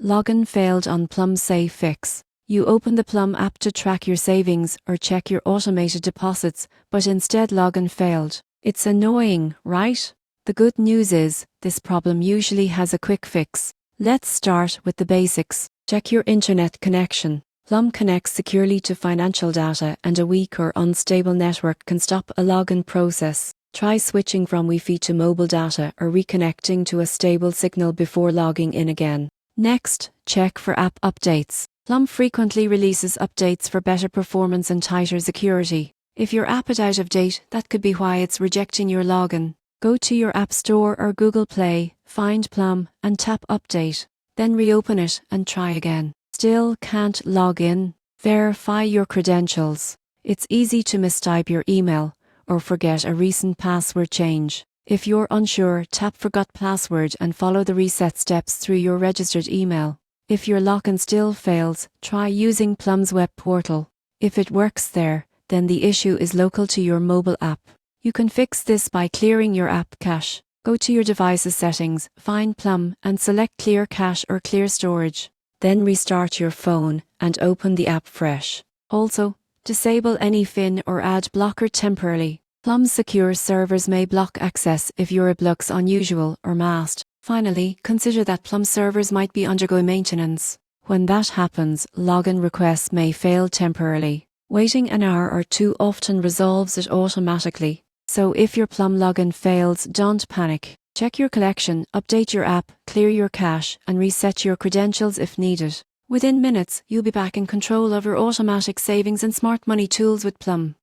Login failed on Plum Save Fix. You open the Plum app to track your savings or check your automated deposits, but instead login failed. It's annoying, right? The good news is, this problem usually has a quick fix. Let's start with the basics. Check your internet connection. Plum connects securely to financial data, and a weak or unstable network can stop a login process. Try switching from Wi-Fi to mobile data or reconnecting to a stable signal before logging in again. Next, check for app updates. Plum frequently releases updates for better performance and tighter security. If your app is out of date, that could be why it's rejecting your login. Go to your App Store or Google Play, find Plum, and tap Update. Then reopen it and try again. Still can't log in? Verify your credentials. It's easy to mistype your email or forget a recent password change. If you're unsure, tap Forgot Password and follow the reset steps through your registered email. If your login still fails, try using Plum's web portal. If it works there, then the issue is local to your mobile app. You can fix this by clearing your app cache. Go to your device's settings, find Plum, and select Clear Cache or Clear Storage. Then restart your phone and open the app fresh. Also, disable any FIN or ad blocker temporarily. Plum's secure servers may block access if your app looks unusual or masked. Finally, consider that Plum servers might be undergoing maintenance. When that happens, login requests may fail temporarily. Waiting an hour or two often resolves it automatically. So if your Plum login fails, don't panic. Check your collection, update your app, clear your cache, and reset your credentials if needed. Within minutes, you'll be back in control of your automatic savings and smart money tools with Plum.